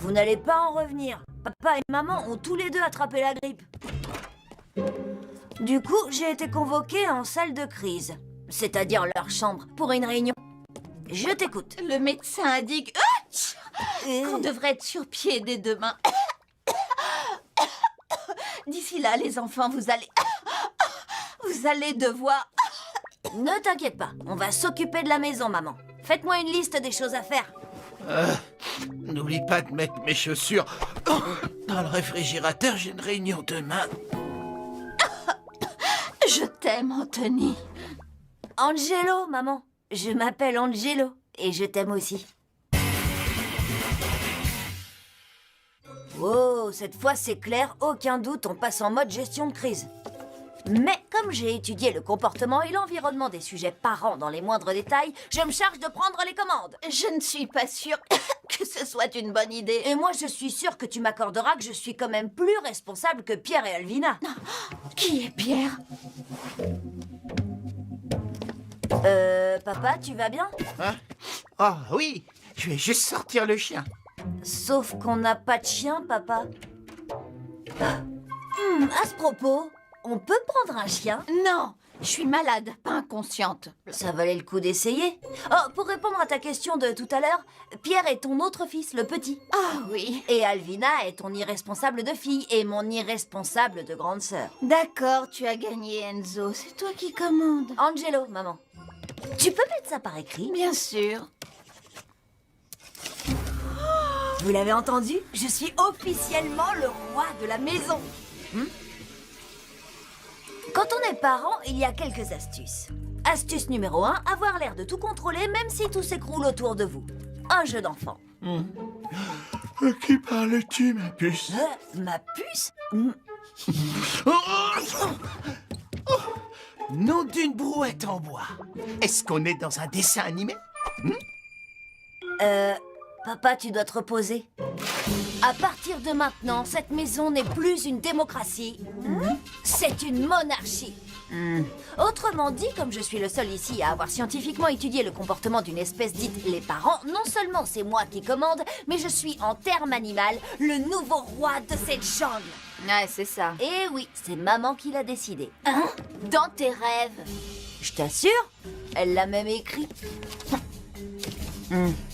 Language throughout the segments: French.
Vous n'allez pas en revenir. Papa et maman ont tous les deux attrapé la grippe. Du coup, j'ai été convoquée en salle de crise, c'est-à-dire leur chambre, pour une réunion. Je t'écoute. Le médecin indique qu'on devrait être sur pied dès demain. D'ici là, les enfants, vous allez devoir... Ne t'inquiète pas, on va s'occuper de la maison, maman. Faites-moi une liste des choses à faire. N'oublie pas de mettre mes chaussures dans le réfrigérateur, j'ai une réunion demain. Je t'aime, Anthony. Angelo, maman. Je m'appelle Angelo et je t'aime aussi. Oh, cette fois c'est clair, aucun doute, on passe en mode gestion de crise. Mais comme j'ai étudié le comportement et l'environnement des sujets parents dans les moindres détails, je me charge de prendre les commandes. Je ne suis pas sûre que ce soit une bonne idée. Et moi je suis sûre que tu m'accorderas que je suis quand même plus responsable que Pierre et Alvina. Qui est Pierre? Papa, tu vas bien? Hein? Oh oui, je vais juste sortir le chien. Sauf qu'on n'a pas de chien, papa. À ce propos, on peut prendre un chien? Non, je suis malade, pas inconsciente. Ça valait le coup d'essayer. Oh, pour répondre à ta question de tout à l'heure, Pierre est ton autre fils, le petit. Ah oui. Et Alvina est ton irresponsable de fille et mon irresponsable de grande sœur. D'accord, tu as gagné, Enzo. C'est toi qui commandes. Angelo, maman. Tu peux mettre ça par écrit? Bien sûr. Vous l'avez entendu? Je suis officiellement le roi de la maison. Quand on est parent, il y a quelques astuces. Astuce numéro 1, avoir l'air de tout contrôler même si tout s'écroule autour de vous. Un jeu d'enfant. Qui parles-tu, ma puce? Ma puce? Nom d'une brouette en bois. Est-ce qu'on est dans un dessin animé? Papa, tu dois te reposer. À partir de maintenant, cette maison n'est plus une démocratie. C'est une monarchie. Autrement dit, comme je suis le seul ici à avoir scientifiquement étudié le comportement d'une espèce dite les parents, non seulement c'est moi qui commande, mais je suis en termes animal le nouveau roi de cette jungle. Ouais, c'est ça. Et oui, c'est maman qui l'a décidé. Dans tes rêves. Je t'assure, elle l'a même écrit.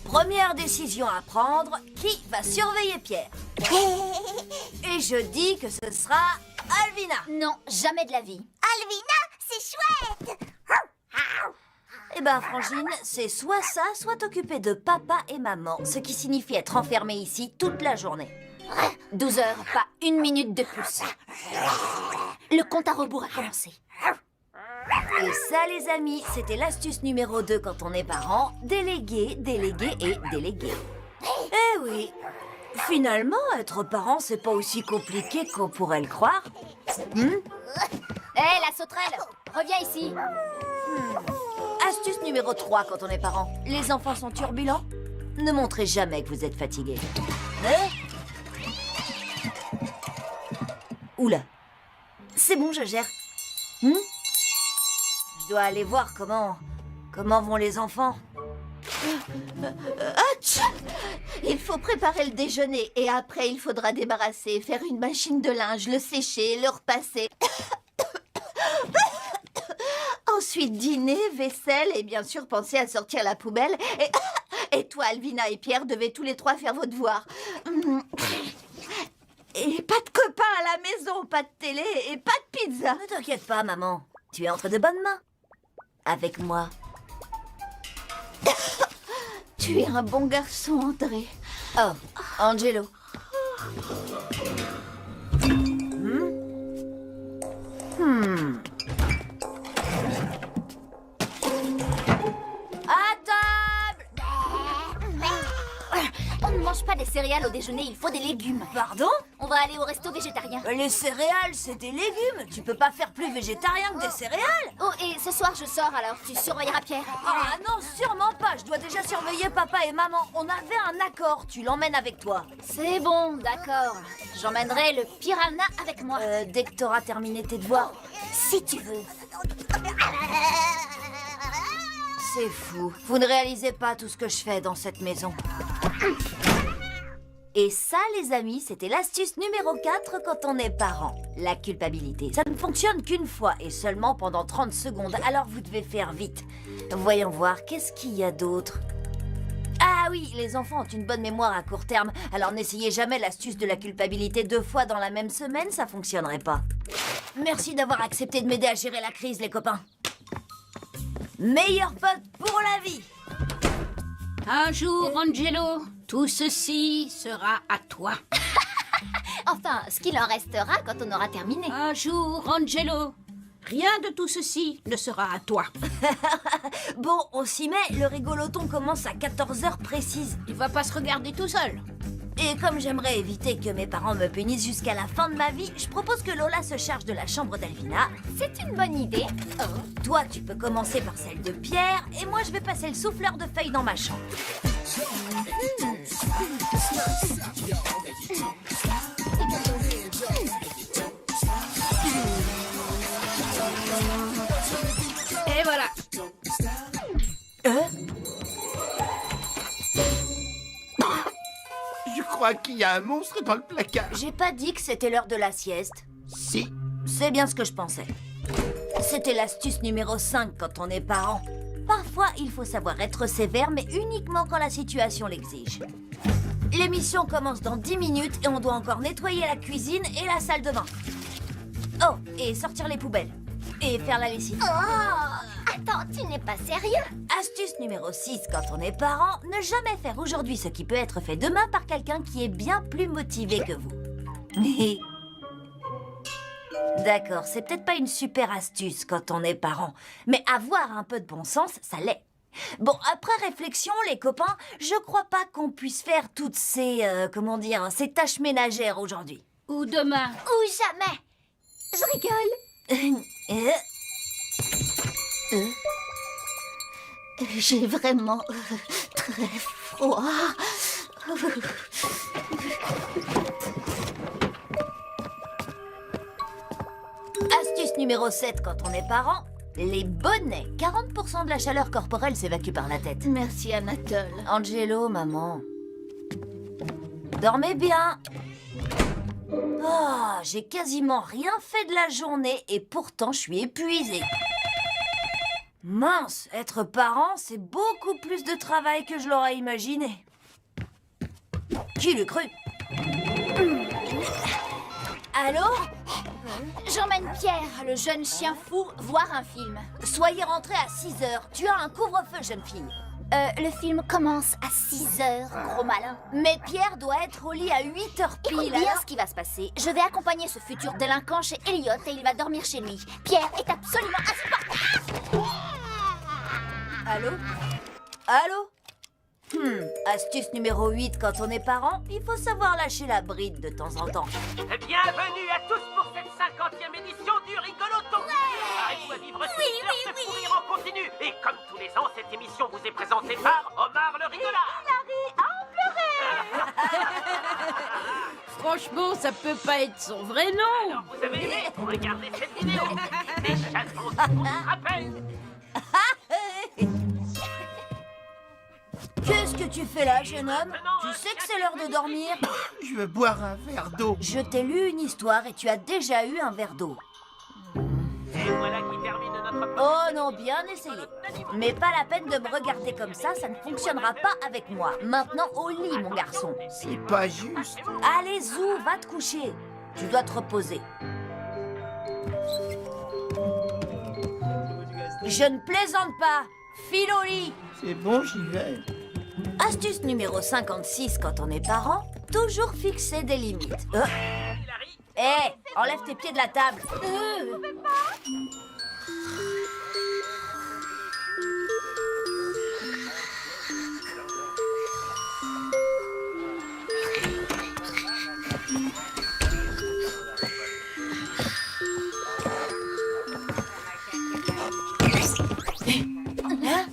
Première décision à prendre, qui va surveiller Pierre? Et je dis que ce sera Alvina. Non, jamais de la vie. Alvina, c'est chouette! Eh ben, Frangine, c'est soit ça, soit t'occuper de papa et maman, ce qui signifie être enfermé ici toute la journée. 12 heures, pas une minute de plus. Le compte à rebours a commencé. Et ça, les amis, c'était l'astuce numéro 2 quand on est parent, déléguer, déléguer et déléguer. Eh oui, finalement, être parent, c'est pas aussi compliqué qu'on pourrait le croire. Hé, la sauterelle, reviens ici. Astuce numéro 3 quand on est parent, les enfants sont turbulents. Ne montrez jamais que vous êtes fatigué. Oula, c'est bon, je gère. Je dois aller voir comment vont les enfants. Il faut préparer le déjeuner et après il faudra débarrasser, faire une machine de linge, le sécher, le repasser. Ensuite dîner, vaisselle et bien sûr penser à sortir la poubelle. Et toi, Alvina et Pierre devez tous les trois faire vos devoirs. Et pas de copains à la maison, pas de télé et pas de pizza. Ne t'inquiète pas, maman. Tu es entre de bonnes mains. Avec moi. Tu es un bon garçon, André. Oh, Angelo. À table! On ne mange pas des céréales au déjeuner, il faut des légumes. Pardon? On va aller au resto végétarien. Les céréales, c'est des légumes. Tu peux pas faire plus végétarien que des céréales. Oh, et ce soir je sors, alors tu surveilleras Pierre. Ah non, sûrement pas. Je dois déjà surveiller papa et maman. On avait un accord. Tu l'emmènes avec toi. C'est bon, d'accord. J'emmènerai le piranha avec moi. Dès que t'auras terminé tes devoirs. Si tu veux. C'est fou. Vous ne réalisez pas tout ce que je fais dans cette maison. Et ça, les amis, c'était l'astuce numéro 4 quand on est parent. La culpabilité. Ça ne fonctionne qu'une fois et seulement pendant 30 secondes, alors vous devez faire vite. Voyons voir, qu'est-ce qu'il y a d'autre? Ah oui, les enfants ont une bonne mémoire à court terme, alors n'essayez jamais l'astuce de la culpabilité 2 fois dans la même semaine, ça fonctionnerait pas. Merci d'avoir accepté de m'aider à gérer la crise, les copains. Meilleur pote pour la vie. Un jour, Angelo, tout ceci sera à toi. Enfin, ce qu'il en restera quand on aura terminé. Un jour, Angelo, rien de tout ceci ne sera à toi. Bon, on s'y met, le rigoloton commence à 14h précise. Il va pas se regarder tout seul. Et comme j'aimerais éviter que mes parents me punissent jusqu'à la fin de ma vie, je propose que Lola se charge de la chambre d'Alvina. C'est une bonne idée. Toi, tu peux commencer par celle de Pierre, et moi, je vais passer le souffleur de feuilles dans ma chambre. Et voilà. Je crois qu'il y a un monstre dans le placard. J'ai pas dit que c'était l'heure de la sieste. Si. C'est bien ce que je pensais. C'était l'astuce numéro 5 quand on est parent. Parfois, il faut savoir être sévère, mais uniquement quand la situation l'exige. L'émission commence dans 10 minutes et on doit encore nettoyer la cuisine et la salle de bain. Oh, et sortir les poubelles. Et faire la lessive. Oh, attends, tu n'es pas sérieux? Astuce numéro 6 quand on est parent, ne jamais faire aujourd'hui ce qui peut être fait demain par quelqu'un qui est bien plus motivé que vous. D'accord, c'est peut-être pas une super astuce quand on est parent, mais avoir un peu de bon sens, ça l'est. Bon, après réflexion, les copains, je crois pas qu'on puisse faire toutes ces, ces tâches ménagères aujourd'hui. Ou demain. Ou jamais. Je rigole. J'ai vraiment très froid. Astuce numéro 7 quand on est parent, les bonnets. 40% de la chaleur corporelle s'évacue par la tête. Merci, Anatole. Angelo, maman. Dormez bien. Oh, j'ai quasiment rien fait de la journée et pourtant je suis épuisée. Mince, être parent, c'est beaucoup plus de travail que je l'aurais imaginé. Qui l'eût cru? Allô? J'emmène Pierre, le jeune chien fou, voir un film. Soyez rentrés à 6h. Tu as un couvre-feu, jeune fille. Le film commence à 6h, gros malin. Mais Pierre doit être au lit à 8h Écoute pile. bien alors- ce qui va se passer. Je vais accompagner ce futur délinquant chez Elliot et il va dormir chez lui. Pierre est absolument insupportable. Allô? Allô? Astuce numéro 8 quand on est parent, il faut savoir lâcher la bride de temps en temps. Bienvenue à tous pour cette 50e édition du Rigoloton. Préparez-vous à vivre 6 heures de fou rire en continu. Et comme tous les ans, cette émission vous est présentée par Omar le Rigolard. Franchement, ça peut pas être son vrai nom. Alors vous avez aimé? Regardez cette vidéo. Des chansons qu'on se rappelle. Qu'est-ce que tu fais là, jeune homme? Tu sais que c'est l'heure de dormir? Je veux boire un verre d'eau. Je t'ai lu une histoire et tu as déjà eu un verre d'eau. Et voilà qui termine notre Oh non, bien essayé. Mais pas la peine de me regarder comme ça ne fonctionnera pas avec moi. Maintenant au lit, mon garçon. C'est pas juste. Allez, Zou, va te coucher. Tu dois te reposer. Je ne plaisante pas. File au lit. C'est bon, j'y vais. Astuce numéro 56 quand on est parent, toujours fixer des limites. Hilary. Hé, enlève tes pieds de la table. Hein?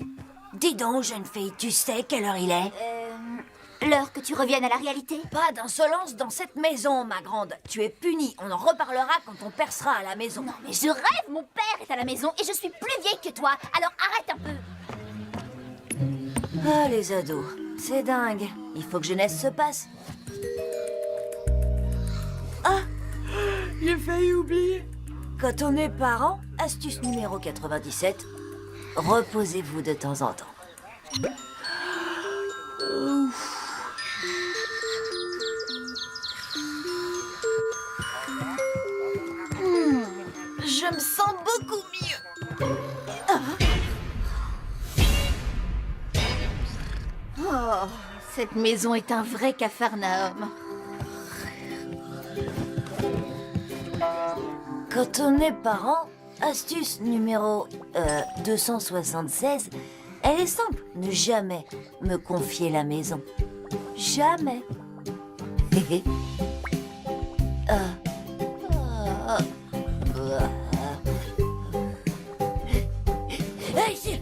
Dis donc, jeune fille, tu sais quelle heure il est? L'heure que tu reviennes à la réalité. Pas d'insolence dans cette maison, ma grande. Tu es punie. On en reparlera quand on percera à la maison. Non mais je rêve, mon père est à la maison et je suis plus vieille que toi. Alors arrête un peu. Ah, les ados. C'est dingue. Il faut que jeunesse se passe. J'ai failli oublier. Quand on est parent, astuce numéro 97, reposez-vous de temps en temps. Je me sens beaucoup mieux. Oh, cette maison est un vrai capharnaüm. Quand on est parent, astuce numéro 276, elle est simple. Ne jamais me confier la maison. Jamais. Hey, ici.